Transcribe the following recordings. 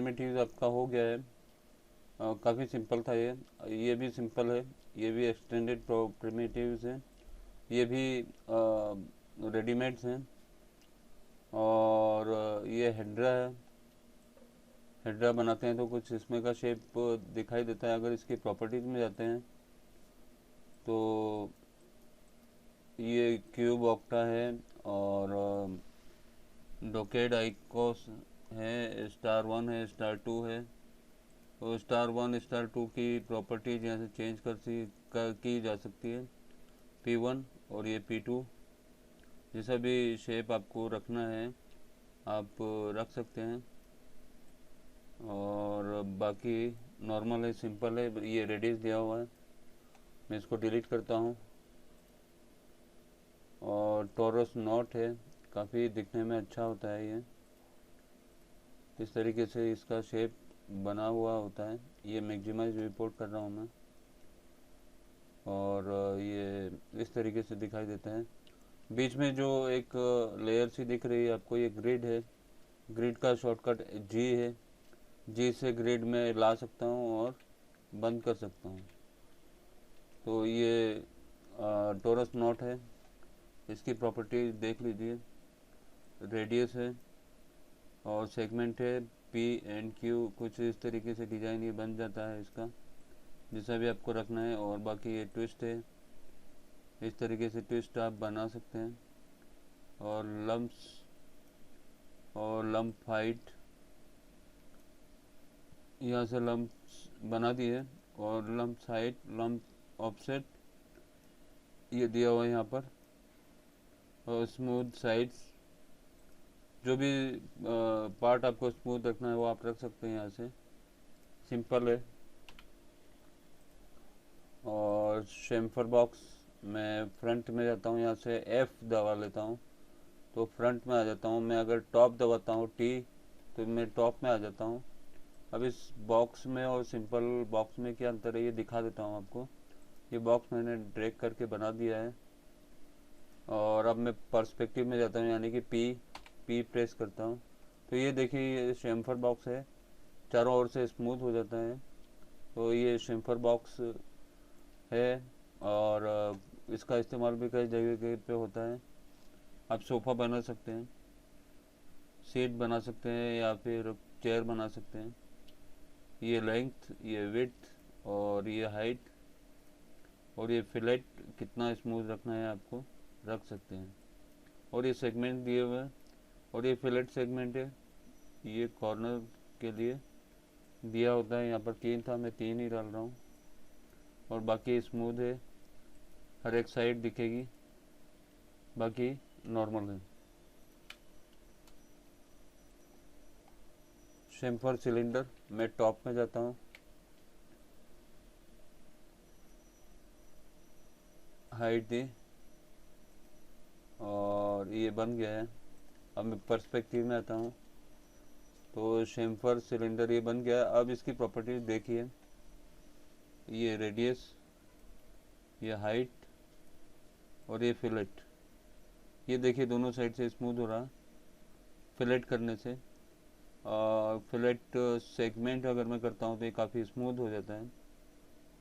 Primitive आपका हो गया है। काफ़ी सिंपल था ये भी सिंपल है, ये भी एक्सटेंडेड प्रिमिटिव्स हैं, ये भी रेडीमेड्स हैं। और ये हेड्रा है, हेड्रा बनाते हैं तो कुछ इसमें का शेप दिखाई देता है। अगर इसकी प्रॉपर्टीज़ में जाते हैं तो ये क्यूब ऑक्टा है, और डोकेड आइकोस है, स्टार 1 है, स्टार 2 है। तो स्टार 1 स्टार 2 की प्रॉपर्टीज यहाँ से चेंज की जा सकती है। P1 और ये P2, जैसा भी शेप आपको रखना है आप रख सकते हैं। और बाकी नॉर्मल है, सिंपल है। ये रेडियस दिया हुआ है, मैं इसको डिलीट करता हूँ। और टोरस नॉट है, काफ़ी दिखने में अच्छा होता है ये। इस तरीके से इसका शेप बना हुआ होता है। ये मैक्सिमाइज रिपोर्ट कर रहा हूँ मैं, और ये इस तरीके से दिखाई देता है। बीच में जो एक लेयर सी दिख रही है आपको, ये ग्रिड है। ग्रिड का शॉर्टकट जी है, जी से ग्रिड में ला सकता हूँ और बंद कर सकता हूँ। तो ये टोरस नॉट है, इसकी प्रॉपर्टी देख लीजिए। रेडियस है और सेगमेंट है P&Q, कुछ इस तरीके से डिज़ाइन ये बन जाता है इसका, जैसा भी आपको रखना है। और बाकी ये ट्विस्ट है, इस तरीके से ट्विस्ट आप बना सकते हैं। और लम्प्स और लम्प हाइट, यहाँ से लम्प्स बना दिए। और लम्प हाइट, लम्प ऑफसेट ये दिया हुआ है यहाँ पर। और स्मूथ साइड्स, जो भी पार्ट आपको स्मूथ रखना है वो आप रख सकते हैं यहाँ से, सिंपल है। और शेम्फर बॉक्स, मैं फ्रंट में जाता हूँ, यहाँ से F दबा लेता हूँ तो फ्रंट में आ जाता हूँ। मैं अगर टॉप दबाता हूँ T तो मैं टॉप में आ जाता हूँ। अब इस बॉक्स में और सिंपल बॉक्स में क्या अंतर है ये दिखा देता हूँ आपको। ये बॉक्स मैंने ड्रैग करके बना दिया है। और अब मैं पर्सपेक्टिव में जाता हूँ, यानी कि पी प्रेस करता हूँ तो ये देखिए ये शेम्फर बॉक्स है, चारों ओर से स्मूथ हो जाता है। तो ये शेम्फर बॉक्स है, और इसका इस्तेमाल भी कई जगह पे होता है। आप सोफ़ा बना सकते हैं, सीट बना सकते हैं, या फिर चेयर बना सकते हैं। ये लेंथ, ये विड्थ, और ये हाइट, और ये फिलेट कितना स्मूथ रखना है आपको रख सकते हैं। और ये सेगमेंट दिए हुए हैं, और ये फिलेट सेगमेंट है, ये कॉर्नर के लिए दिया होता है। यहाँ पर 3 था, मैं 3 ही डाल रहा हूँ। और बाकी स्मूथ है, हर एक साइड दिखेगी, बाकी नॉर्मल है। शेम्फर सिलेंडर, मैं टॉप में जाता हूँ, हाइट दी, और ये बन गया है। अब मैं पर्सपेक्टिव में आता हूँ तो शेम्फर सिलेंडर ये बन गया। अब इसकी प्रॉपर्टीज देखिए, ये रेडियस, ये हाइट, और ये फिलेट, ये देखिए दोनों साइड से स्मूथ हो रहा फिलेट करने से। और फिलेट सेगमेंट अगर मैं करता हूँ तो ये काफ़ी स्मूथ हो जाता है।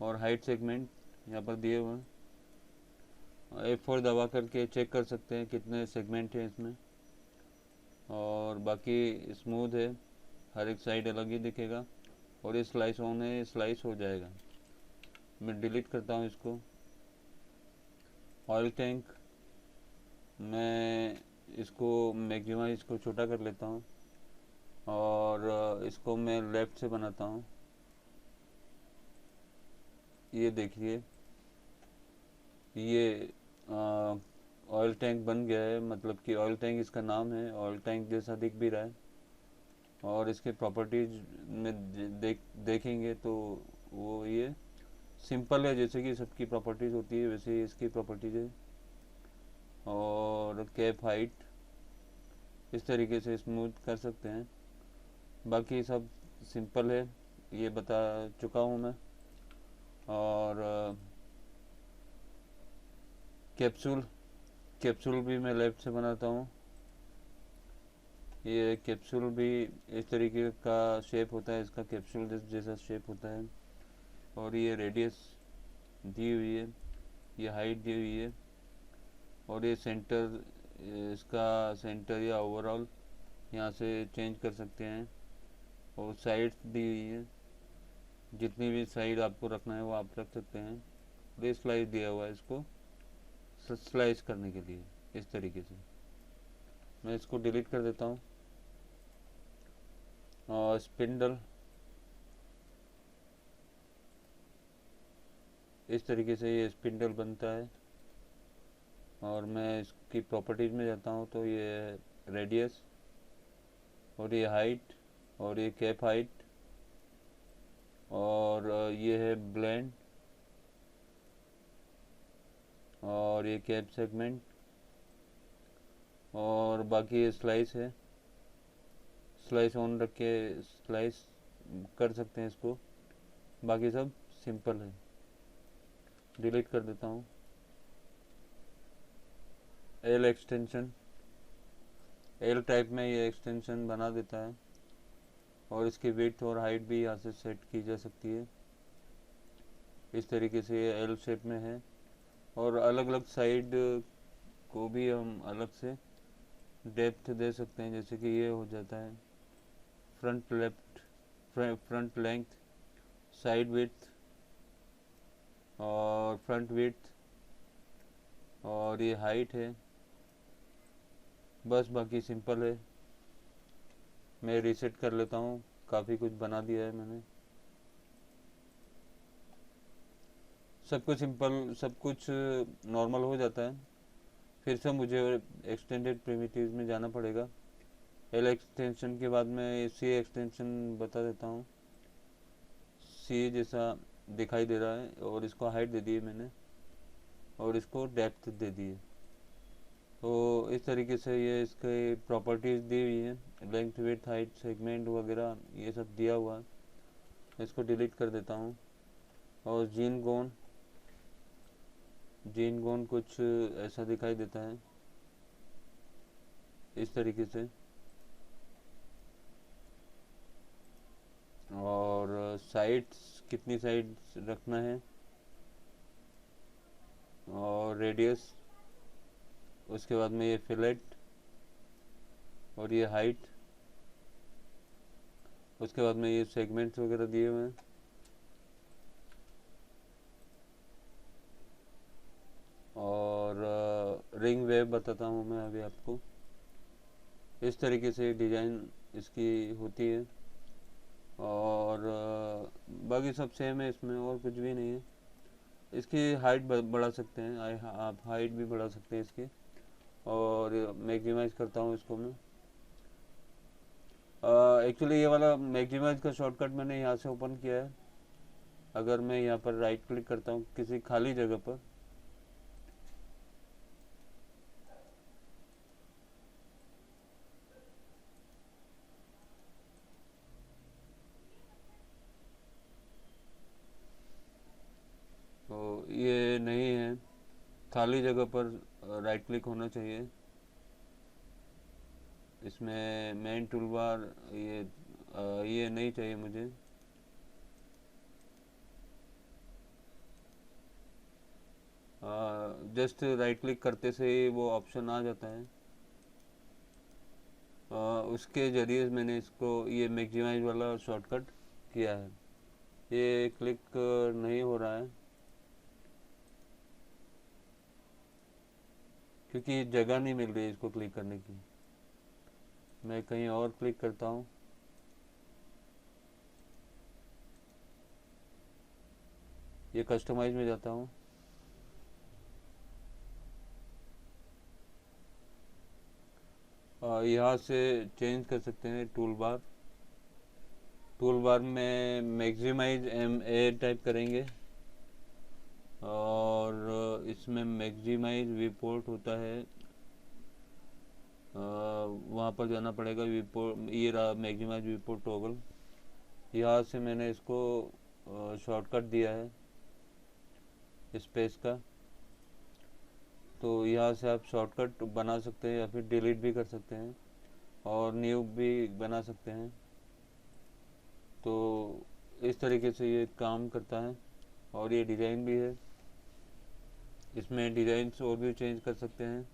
और हाइट सेगमेंट यहाँ पर दिए हुए हैं, F4 दबा करके चेक कर सकते हैं कितने सेगमेंट हैं इसमें। और बाकी स्मूथ है, हर एक साइड अलग ही दिखेगा। और ये स्लाइस ऑन है, स्लाइस हो जाएगा। मैं डिलीट करता हूँ इसको। ऑयल टैंक, मैं इसको मैक्सिमम इसको छोटा कर लेता हूँ, और इसको मैं लेफ़्ट से बनाता हूँ। ये देखिए ये ऑयल टैंक बन गया है, मतलब कि ऑयल टैंक इसका नाम है, ऑयल टैंक जैसा दिख भी रहा है। और इसके प्रॉपर्टीज में देखेंगे तो वो ये सिंपल है, जैसे कि सबकी प्रॉपर्टीज़ होती है वैसे ही इसकी प्रॉपर्टीज़ है। और कैप हाइट इस तरीके से स्मूथ कर सकते हैं, बाकी सब सिंपल है, ये बता चुका हूँ मैं। और कैप्सूल, कैप्सूल भी मैं लेफ़्ट से बनाता हूँ। ये कैप्सूल भी इस तरीके का शेप होता है, इसका कैप्सूल जैसा शेप होता है। और ये रेडियस दी हुई है, ये हाइट दी हुई है, और ये सेंटर, इसका सेंटर या ओवरऑल यहाँ से चेंज कर सकते हैं। और साइड्स दी हुई है, जितनी भी साइड आपको रखना है वो आप रख सकते हैं। और ये स्लाइस दिया हुआ है इसको स्लाइस करने के लिए, इस तरीके से। मैं इसको डिलीट कर देता हूँ। और स्पिंडल इस तरीके से ये स्पिंडल बनता है। और मैं इसकी प्रॉपर्टीज़ में जाता हूँ तो ये रेडियस, और ये हाइट, और ये कैप हाइट, और ये है ब्लेंड, और ये कैप सेगमेंट, और बाकी ये स्लाइस है। स्लाइस ऑन रख के स्लाइस कर सकते हैं इसको। बाकी सब सिंपल है। डिलीट कर देता हूँ। एल एक्सटेंशन, एल टाइप में ये एक्सटेंशन बना देता है। और इसकी विड्थ और हाइट भी यहाँ से सेट की जा सकती है। इस तरीके से ये एल शेप में है। और अलग अलग साइड को भी हम अलग से डेप्थ दे सकते हैं, जैसे कि ये हो जाता है front left, front length, side width, और फ्रंट विड्थ, और ये हाइट है। बस बाकी सिंपल है। मैं रीसेट कर लेता हूँ, काफ़ी कुछ बना दिया है मैंने। सब कुछ सिंपल, सब कुछ नॉर्मल हो जाता है। फिर से मुझे एक्सटेंडेड प्रिमिटिव्स में जाना पड़ेगा। एल एक्सटेंशन के बाद में सी एक्सटेंशन बता देता हूँ। सी जैसा दिखाई दे रहा है, और इसको हाइट दे दी है मैंने, और इसको डेप्थ दे दी है। तो इस तरीके से ये इसके प्रॉपर्टीज़ दी हुई हैं, लेंथ, विड्थ, हाइट, सेगमेंट वगैरह ये सब दिया हुआ है। इसको डिलीट कर देता हूँ। और जीन गोन कुछ ऐसा दिखाई देता है, इस तरीके से। और साइड्स कितनी साइड्स रखना है, और रेडियस, उसके बाद में ये फिलेट, और ये हाइट, उसके बाद में ये सेगमेंट्स वगैरह दिए हुए हैं। और रिंग वेव बताता हूँ मैं अभी आपको। इस तरीके से डिज़ाइन इसकी होती है। और बाकी सब सेम है, इसमें और कुछ भी नहीं है। इसकी हाइट बढ़ा सकते हैं, आप हाइट भी बढ़ा सकते हैं इसकी। और मैक्सिमाइज करता हूँ इसको मैं। एक्चुअली ये वाला मैक्सिमाइज का शॉर्टकट मैंने यहाँ से ओपन किया है। अगर मैं यहाँ पर राइट क्लिक करता हूँ किसी खाली जगह पर, तो ये नहीं है, खाली जगह पर राइट क्लिक होना चाहिए। इसमें मेन टूलबार ये नहीं चाहिए मुझे। जस्ट राइट क्लिक करते से ही वो ऑप्शन आ जाता है। उसके ज़रिए मैंने इसको ये मैक्सिमाइज वाला शॉर्टकट किया है। ये क्लिक नहीं हो रहा है क्योंकि जगह नहीं मिल रही है इसको क्लिक करने की। मैं कहीं और क्लिक करता हूँ। ये कस्टमाइज में जाता हूँ। यहाँ से चेंज कर सकते हैं टूल बार में मैक्सिमाइज MA टाइप करेंगे, और इसमें मैक्सिमाइज विपोर्ट होता है, वहाँ पर जाना पड़ेगा। विपोर्ट ये रहा, मैक्सिमाइज विपोर्ट टॉगल। यहाँ से मैंने इसको शॉर्टकट दिया है स्पेस का, तो यहाँ से आप शॉर्टकट बना सकते हैं या फिर डिलीट भी कर सकते हैं। और न्यू भी बना सकते हैं। तो इस तरीके से ये काम करता है। और ये डिज़ाइन भी है, इसमें डिज़ाइंस और भी चेंज कर सकते हैं।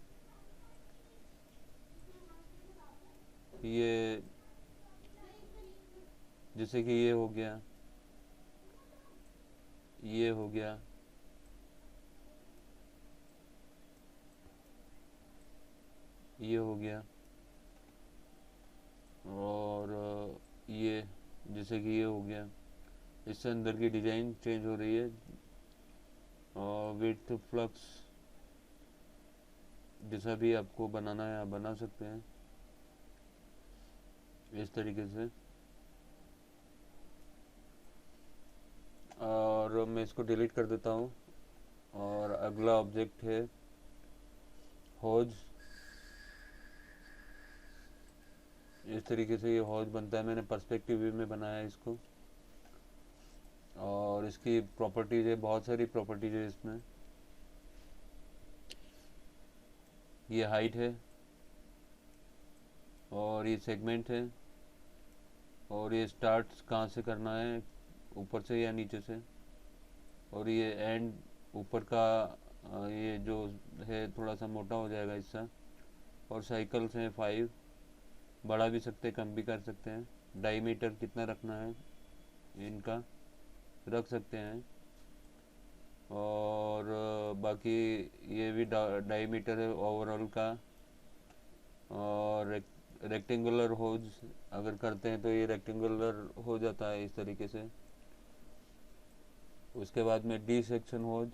ये जैसे कि ये हो गया, ये हो गया, ये हो गया, और ये जैसे कि ये हो गया। इससे अंदर की डिज़ाइन चेंज हो रही है। और विड्थ फ्लक्स जैसा भी आपको बनाना है आप बना सकते हैं इस तरीके से। और मैं इसको डिलीट कर देता हूँ। और अगला ऑब्जेक्ट है होज। इस तरीके से ये होज बनता है। मैंने पर्सपेक्टिव व्यू में बनाया है इसको। और इसकी प्रॉपर्टीज है, बहुत सारी प्रॉपर्टीज है इसमें। ये हाइट है, और ये सेगमेंट है, और ये स्टार्ट कहाँ से करना है, ऊपर से या नीचे से। और ये एंड ऊपर का ये जो है थोड़ा सा मोटा हो जाएगा हिस्सा। और साइकिल्स हैं 5, बढ़ा भी सकते हैं कम भी कर सकते हैं। डाईमीटर कितना रखना है इनका रख सकते हैं। और बाकी ये भी डाईमीटर है ओवरऑल का। और रेक्टेंगुलर होज अगर करते हैं तो ये रेक्टेंगुलर हो जाता है इस तरीके से। उसके बाद में डी सेक्शन होज,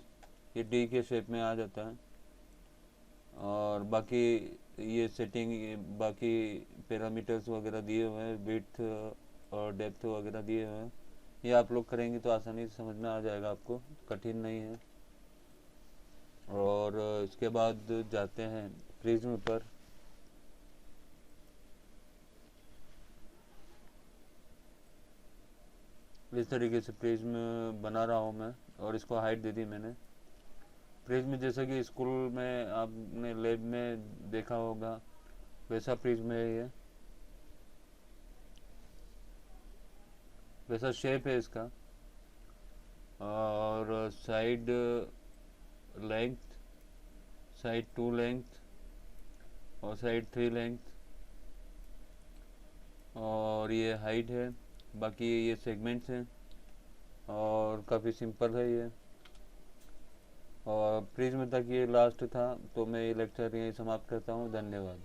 ये डी के शेप में आ जाता है। और बाकी ये सेटिंग, बाकी पैरामीटर्स वगैरह दिए हुए हैं, विड्थ और डेप्थ वगैरह दिए हुए हैं। ये आप लोग करेंगे तो आसानी से समझ में आ जाएगा, आपको कठिन नहीं है। और इसके बाद जाते हैं प्रिज्म पर। इस तरीके से प्रिज्म बना रहा हूँ मैं, और इसको हाइट दे दी मैंने। प्रिज्म जैसा कि स्कूल में आपने लैब में देखा होगा वैसा प्रिज्म है ये, वैसा शेप है इसका। और साइड लेंथ, साइड 2 लेंथ, और साइड 3 लेंथ, और ये हाइट है। बाकी ये सेगमेंट्स हैं, और काफ़ी सिंपल है ये। और प्रिज्म तक ये लास्ट था। तो मैं ये लेक्चर यहीं समाप्त करता हूँ। धन्यवाद।